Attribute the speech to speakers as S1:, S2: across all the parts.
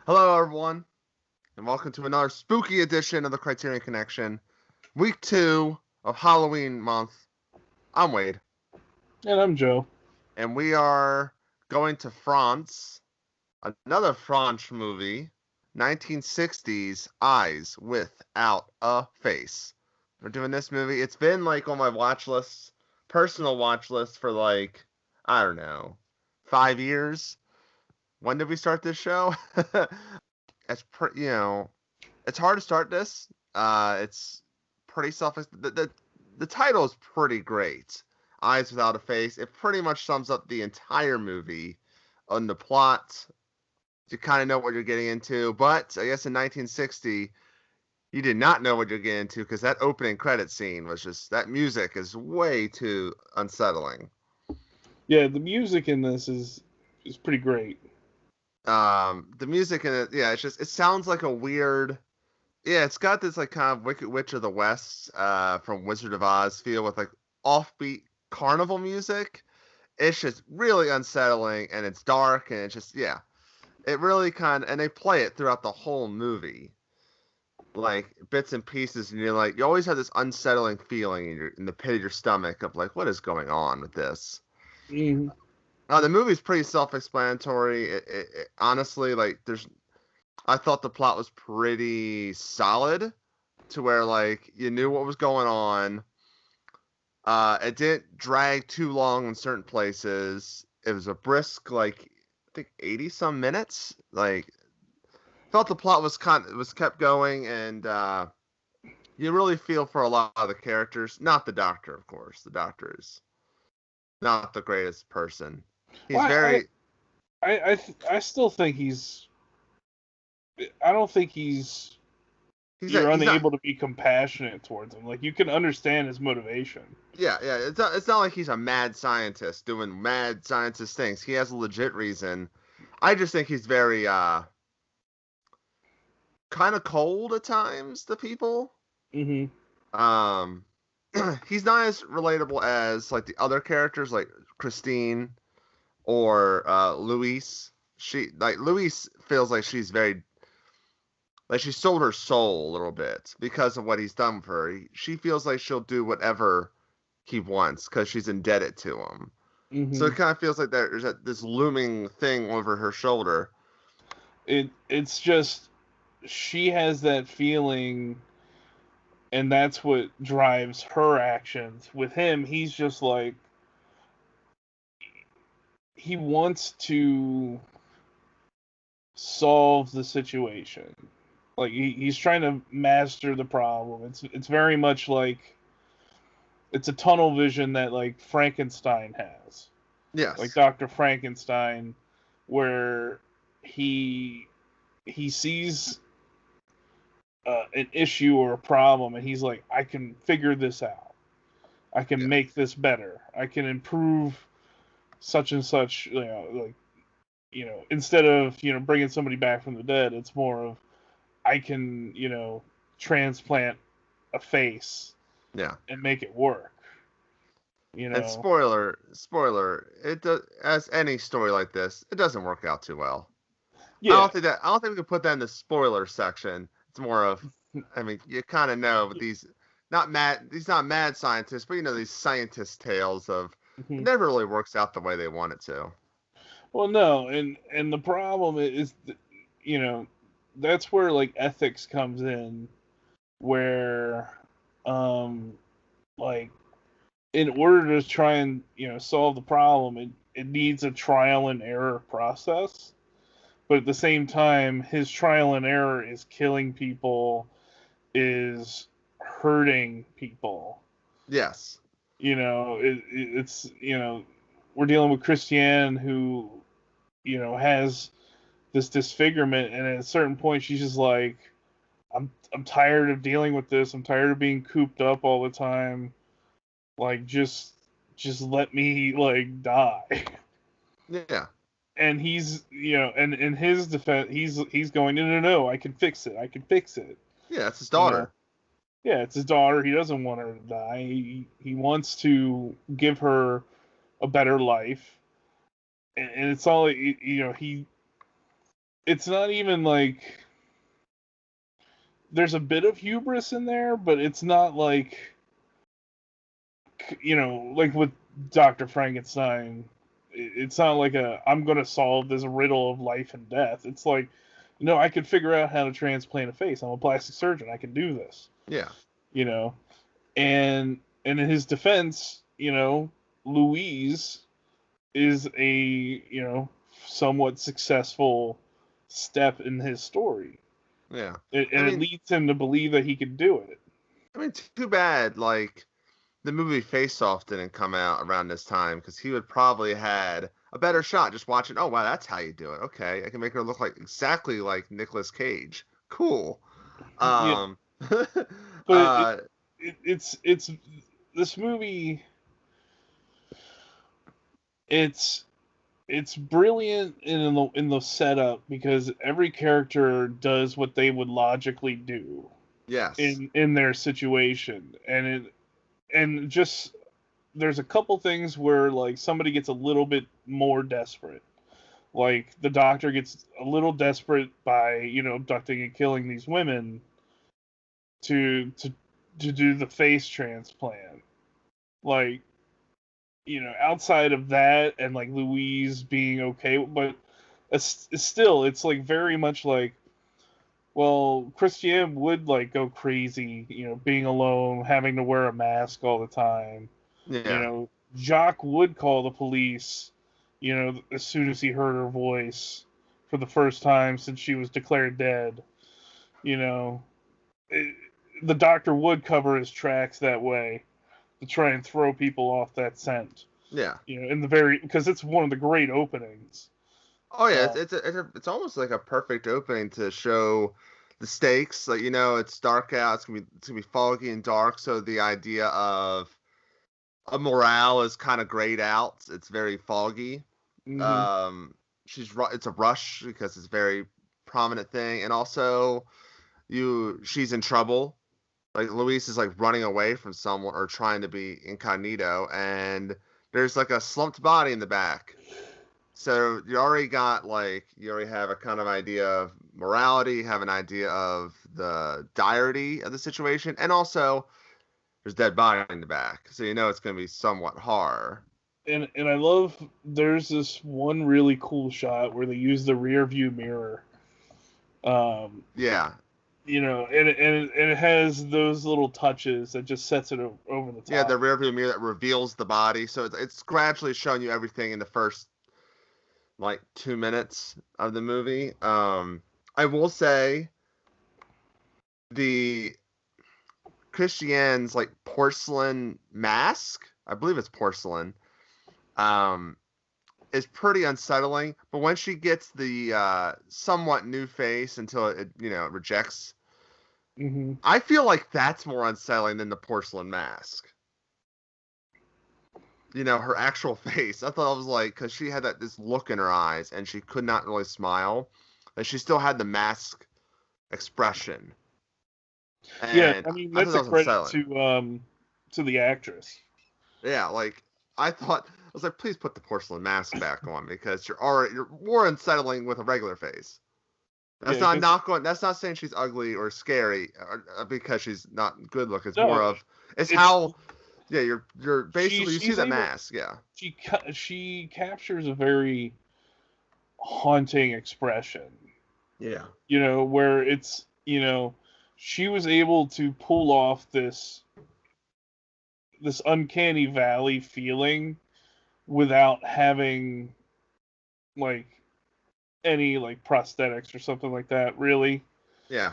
S1: Hello, everyone, and welcome to another spooky edition of the Criterion Connection, week 2 of Halloween month. I'm Wade,
S2: And I'm Joe.
S1: and we are going to France, another French movie, 1960s Eyes Without a Face. We're doing this movie. It's been like on my watch list, personal watch list for like, I don't know, 5 years. When did we start this show? It's hard to start this. It's pretty self. The title is pretty great. Eyes Without a Face. It pretty much sums up the entire movie on the plot. You kind of know what you're getting into, but I guess in 1960 you did not know what you're getting into because that opening credit scene was just that music is way too unsettling.
S2: Yeah, the music in this is pretty great.
S1: The music in it, yeah, it sounds like a weird. Yeah, it's got this like kind of Wicked Witch of the West from Wizard of Oz feel with like offbeat carnival music. It's just really unsettling and it's dark and it's just it really kind of and they play it throughout the whole movie, like bits and pieces, and you're like you always have this unsettling feeling in the pit of your stomach of like what is going on with this.
S2: Mm,
S1: The movie's pretty self-explanatory. Honestly, like I thought the plot was pretty solid to where like you knew what was going on. It didn't drag too long in certain places. It was a brisk like I think 80 some minutes. Like felt the plot was kept going and you really feel for a lot of the characters. Not the doctor, of course. The doctor is not the greatest person. He's
S2: well,
S1: very
S2: I still think he's. I don't think you're
S1: he's not
S2: unable to be compassionate towards him. Like you can understand his motivation.
S1: yeah. It's not like he's a mad scientist doing mad scientist things. He has a legit reason. I just think he's very kind of cold at times to people.
S2: Hmm.
S1: Um, he's not as relatable as like the other characters, like Christine or Louise. Louise feels like she's very like she sold her soul a little bit because of what he's done for her. She feels like she'll do whatever he wants because she's indebted to him. So
S2: Hmm.
S1: it kind of feels like there's this looming thing over her shoulder.
S2: It's just she has that feeling, and that's what drives her actions. With him, he's just like he wants to solve the situation. Like he's trying to master the problem. It's very much like it's a tunnel vision that like Frankenstein has, like
S1: Yes.
S2: Dr. Frankenstein, where he he sees an issue or a problem and he's like, I can figure this out. I can
S1: Yeah.
S2: make this better. I can improve such and such. Like instead of bringing somebody back from the dead, it's more of I can transplant a face
S1: Yeah.
S2: and make it work. You
S1: And
S2: know.
S1: spoiler, it does as any story like this, it doesn't work out too well.
S2: Yeah.
S1: I don't think we can put that in the spoiler section. It's more of I mean, you kind of know but these not mad scientists, but you know these scientist tales of it
S2: Mhm.
S1: never really works out the way they want it to.
S2: Well, no, and the problem is, you know, that's where like ethics comes in, where, um, like in order to try and solve the problem, it needs a trial and error process. But at the same time, his trial and error is killing people, is hurting people.
S1: Yes.
S2: It's we're dealing with Christiane who has this disfigurement, and at a certain point she's just like, I'm tired of dealing with this. I'm tired of being cooped up all the time. Like just let me like die.
S1: Yeah.
S2: And he's and in his defense he's going, no, no, no, I can fix it. I can fix it.
S1: Yeah, it's his
S2: You know.
S1: daughter.
S2: Yeah, it's his daughter. He doesn't want her to die. He wants to give her a better life. And it's all he it's not even like there's a bit of hubris in there, but it's not like, like with Dr. Frankenstein, it's not like I'm going to solve this riddle of life and death. It's like, no, I could figure out how to transplant a face. I'm a plastic surgeon. I can do this.
S1: Yeah.
S2: You know, and in his defense, Louise is a, somewhat successful step in his story.
S1: Yeah.
S2: And
S1: I
S2: it
S1: mean,
S2: leads him to believe that he can do it.
S1: too bad, like, the movie Face Off didn't come out around this time, because he would probably had a better shot just watching, oh, wow, that's how you do it. Okay, I can make her look like exactly like Nicolas Cage. Cool.
S2: Yeah,
S1: Um,
S2: but it's this movie. It's brilliant in the setup because every character does what they would logically do
S1: yes.
S2: in their situation, and just there's a couple things where like somebody gets a little bit more desperate. Like the doctor gets a little desperate by abducting and killing these women to to to do the face transplant. Like outside of that and like Louise being okay, but still it's like very much like, well, Christiane would like go crazy, being alone, having to wear a mask all the time.
S1: Yeah.
S2: Jacques would call the police, as soon as he heard her voice for the first time since she was declared dead. You know, it, the doctor would cover his tracks that way to try and throw people off that scent.
S1: Yeah.
S2: In the very because it's one of the great openings.
S1: Oh yeah,
S2: Uh,
S1: it's almost like a perfect opening to show the stakes. Like, it's dark out. It's gonna be foggy and dark. So the idea of a morale is kind of grayed out. It's very foggy.
S2: mm-hmm.
S1: Um, it's a rush because it's a very prominent thing, and also she's in trouble. Like, Luis is like running away from someone or trying to be incognito, and there's like a slumped body in the back. So you already have a kind of idea of morality, you have an idea of the direty of the situation, and also there's dead body in the back, so it's going to be somewhat horror.
S2: And I love there's this one really cool shot where they use the rear view mirror. Um,
S1: Yeah,
S2: and it has those little touches that just sets it over the
S1: yeah, the
S2: top.
S1: rear view mirror that reveals the body, so it's gradually showing you everything in the first like 2 minutes of the movie. I will say the Christiane's like porcelain mask, I believe it's porcelain, um, is pretty unsettling. But when she gets the somewhat new face until it rejects,
S2: Mm-hmm.
S1: I feel like that's more unsettling than the porcelain mask. Her actual face. I thought it was like, because she had this look in her eyes and she could not really smile, and she still had the mask expression,
S2: Yeah,
S1: and
S2: I mean
S1: I thought
S2: that's
S1: that
S2: a
S1: was
S2: credit
S1: unsettling.
S2: to the actress.
S1: Yeah, like, I was like, please put the porcelain mask back on, because you're more unsettling with a regular face.
S2: Yeah, because
S1: That's not saying she's ugly or scary, because she's not good looking. It's more
S2: no,
S1: of it's
S2: it's
S1: how, yeah, you're basically, you see
S2: she's
S1: that
S2: able
S1: mask, yeah.
S2: she captures a very haunting expression.
S1: Yeah.
S2: Where it's she was able to pull off this uncanny valley feeling without having like any like prosthetics or something like that really.
S1: Yeah.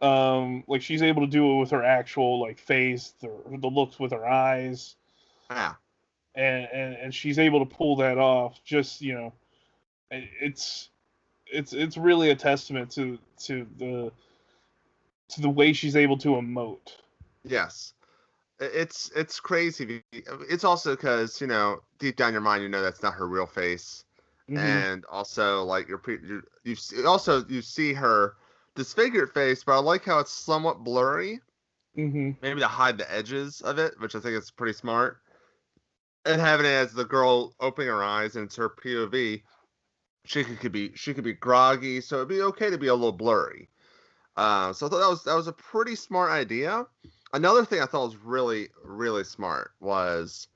S2: Like she's able to do it with her actual like face, the looks with her eyes,
S1: Yeah.
S2: and she's able to pull that off. Just it's it's really a testament to the way she's able to emote.
S1: Yes. It's crazy. It's also because, deep down your mind, that's not her real face.
S2: Mm-hmm.
S1: And also, like, you see her disfigured face, but I like how it's somewhat blurry,
S2: Mm-hmm.
S1: maybe to hide the edges of it, which I think is pretty smart. And having it as the girl opening her eyes and it's her POV, she could be groggy, so it'd be okay to be a little blurry. So I thought that was a pretty smart idea. Another thing I thought was really really smart was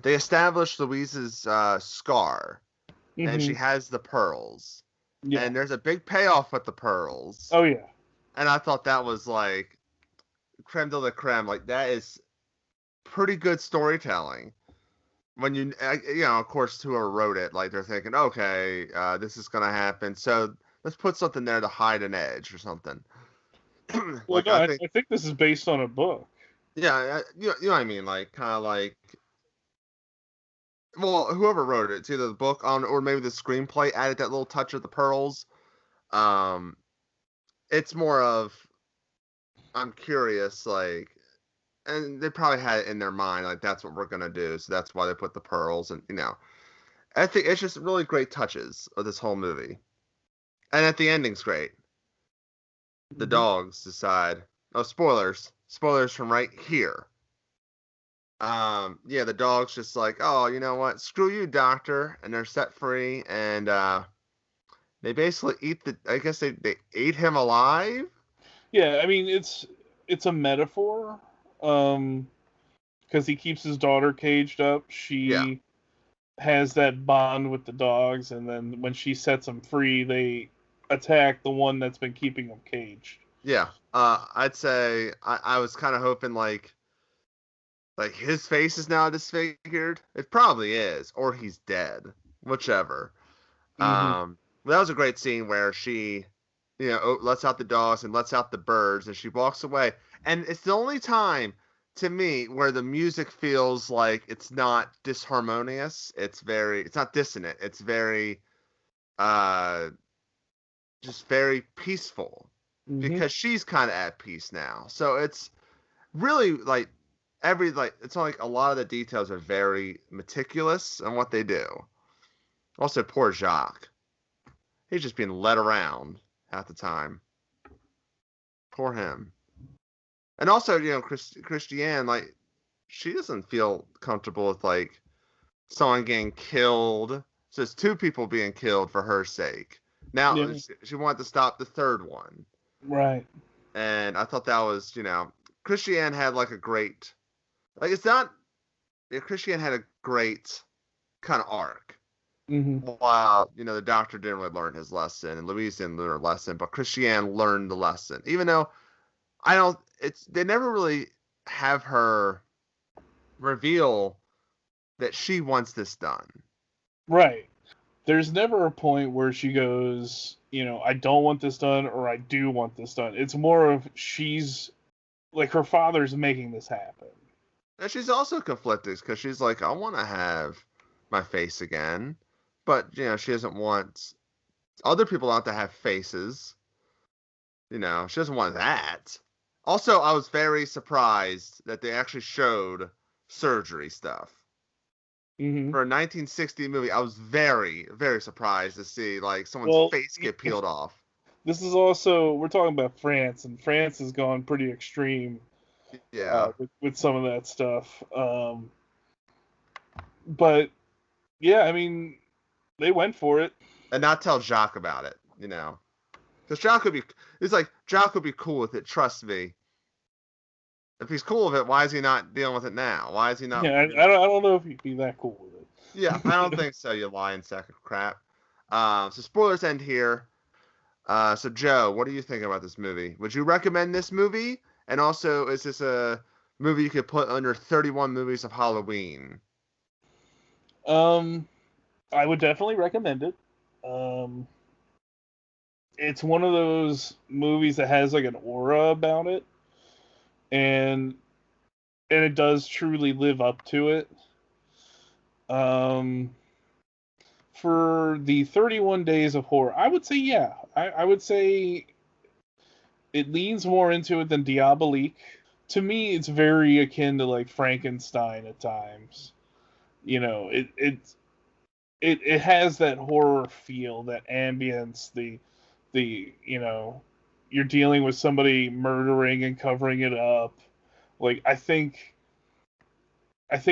S1: they established Louise's scar, and she
S2: Hmm.
S1: has the pearls,
S2: Yeah.
S1: and there's a big payoff with the pearls,
S2: Oh yeah.
S1: and I thought that was like creme de la creme. Like that is pretty good storytelling. When of course, whoever wrote it, like they're thinking, okay, this is gonna happen, so let's put something there to hide an edge or something.
S2: Well,
S1: Like
S2: no,
S1: I
S2: I,
S1: think,
S2: I think this is based on a book.
S1: yeah, you know what I mean, like kind of like, well, whoever wrote it, it's either the book on or maybe the screenplay added that little touch of the pearls. Um, it's more of I'm curious, like, and they probably had it in their mind, like that's what we're gonna do, so that's why they put the pearls, and I think it's just really great touches of this whole movie. And at the ending's great. The
S2: Hmm.
S1: dogs decide. Oh, spoilers! Spoilers from right here. Yeah, the dog's just like, oh, you know what? Screw you, doctor, and they're set free, and they basically eat the. I guess they ate him alive.
S2: Yeah, I mean it's a metaphor, um, because he keeps his daughter caged up.
S1: Yeah,
S2: She has that bond with the dogs, and then when she sets them free, they attack the one that's been keeping them caged.
S1: yeah. I'd say I was kind of hoping like his face is now disfigured. It probably is, or he's dead, whichever.
S2: Hmm.
S1: That was a great scene where she, lets out the dogs and lets out the birds, and she walks away. And it's the only time to me where the music feels like it's not disharmonious. It's not dissonant. It's very, uh, just very peaceful
S2: Hmm.
S1: because she's kind of at peace now. So it's really like it's not like a lot of the details are very meticulous on what they do. Also, poor Jacques. He's just being led around half the time. Poor him. And also, Christiane, like, she doesn't feel comfortable with, like, someone getting killed. So it's two people being killed for her sake. Now,
S2: Yeah.
S1: she wanted to stop the third one.
S2: Right.
S1: And I thought that was, Christiane had, like, a great, like, it's not, Christiane had a great kind of arc.
S2: Hmm.
S1: While, the doctor didn't really learn his lesson, and Louise didn't learn her lesson, but Christiane learned the lesson. Even though I don't. They never really have her reveal that she wants this done.
S2: Right. There's never a point where she goes, I don't want this done or I do want this done. It's more of she's like her father's making this happen.
S1: And she's also conflicted because she's like, I want to have my face again, but she doesn't want other people not to have faces. She doesn't want that. Also, I was very surprised that they actually showed surgery stuff.
S2: Hmm.
S1: For a 1960 movie, I was very, very surprised to see like someone's
S2: Well,
S1: face get peeled off.
S2: this is also we're talking about France, and France has gone pretty extreme
S1: Yeah,
S2: with some of that stuff. But yeah, I mean, they went for it.
S1: and not tell Jacques about it, because Jacques would be. It's like Jacques would be cool with it. Trust me. If he's cool with it, why is he not dealing with it now? Why is he not?
S2: Yeah, I don't know if he'd be that cool with
S1: Yeah, I don't think so. You lying sack of crap. So spoilers end here. So Joe, what do you think about this movie? Would you recommend this movie? And also, is this a movie you could put under 31 movies of Halloween?
S2: it. I would definitely recommend it. Um, it's one of those movies that has like an aura about it, and it does truly live up to it. Um, for the 31 Days of Horror, I would say yeah. I would say it leans more into it than Diabolique. To me, it's very akin to like Frankenstein at times. It has that horror feel, that ambience, the you're dealing with somebody murdering and covering it up. Like I think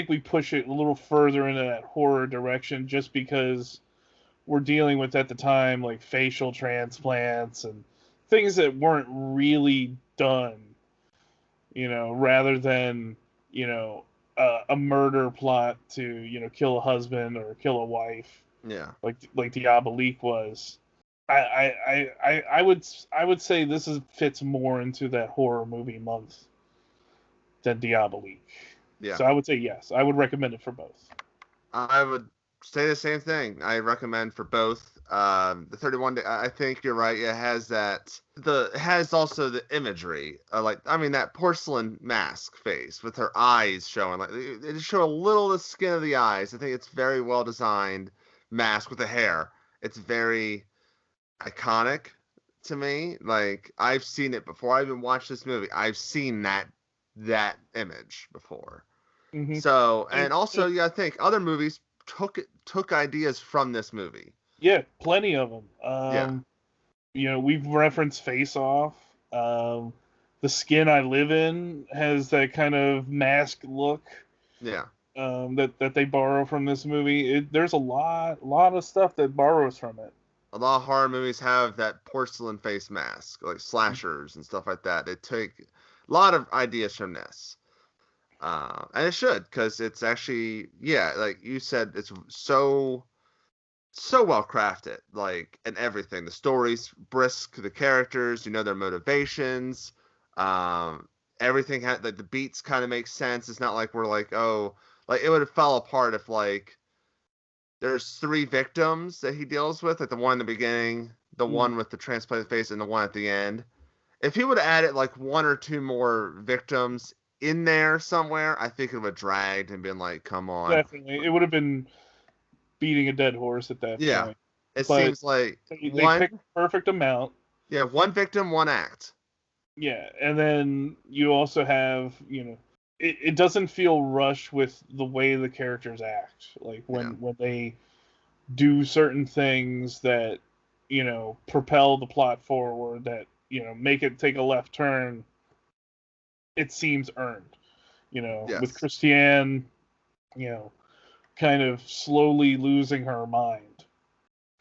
S2: we push it a little further into that horror direction just because were dealing with at the time, like facial transplants and things that weren't really done, rather than, a murder plot to, kill a husband or kill a wife,
S1: Yeah.
S2: like Diabolique was. I would say this fits more into that horror movie month than Diabolique.
S1: Yeah.
S2: So I would say yes. I would recommend it for both.
S1: I would say the same thing. I recommend for both. The 31 day. I think you're right. It has it has also the imagery. That porcelain mask face with her eyes showing. Like it just show a little of the skin of the eyes. I think it's very well designed mask with the hair. It's very iconic to me. Like I've seen it before I even watched this movie. I've seen that image before.
S2: Mm-hmm.
S1: So, and also you gotta think other movies took ideas from this movie.
S2: Yeah, plenty of them. We've referenced Face Off. The Skin I Live In has that kind of mask look.
S1: Yeah.
S2: That they borrow from this movie. There's a lot of stuff that borrows from it.
S1: A lot of horror movies have that porcelain face mask, like slashers and stuff like that. They take a lot of ideas from this. And it should, because it's actually, yeah, like you said, it's so well crafted, like, and everything. The story's brisk, the characters, their motivations. Everything had, like, the beats kind of make sense. It's not like we're like, oh, like, it would have fell apart if, like, there's 3 victims that he deals with, like the one in the beginning, the one with the transplanted face, and the one at the end. If he would have added, like, 1 or 2 more victims in there somewhere, I think it would have dragged and been like, come on.
S2: Definitely. It would have been beating a dead horse at that point.
S1: It seems like
S2: they picked the perfect amount.
S1: Yeah, 1 victim, 1 act.
S2: Yeah, and then you also have, it doesn't feel rushed with the way the characters act. Like when they do certain things that, propel the plot forward, that, make it take a left turn, it seems earned.
S1: Yes.
S2: With Christiane, kind of slowly losing her mind.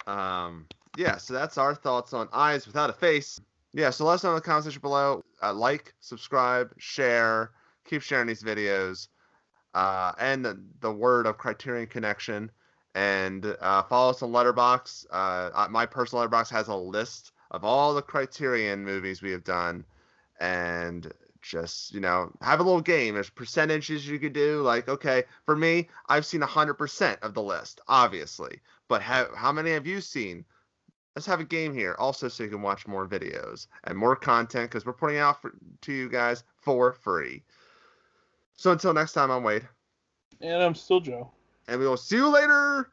S1: Yeah, so that's our thoughts on Eyes Without a Face. Yeah, so let us know in the comment section below. Like, subscribe, share, keep sharing these videos, and the word of Criterion Connection. And follow us on Letterboxd. My personal Letterboxd has a list of all the Criterion movies we have done. And just, have a little game. There's percentages you could do. Like, okay, for me, I've seen 100% of the list, obviously. But how many have you seen? Let's have a game here also, so you can watch more videos and more content, because we're putting out to you guys for free. So until next time, I'm Wade.
S2: And I'm still Joe.
S1: And we will see you later.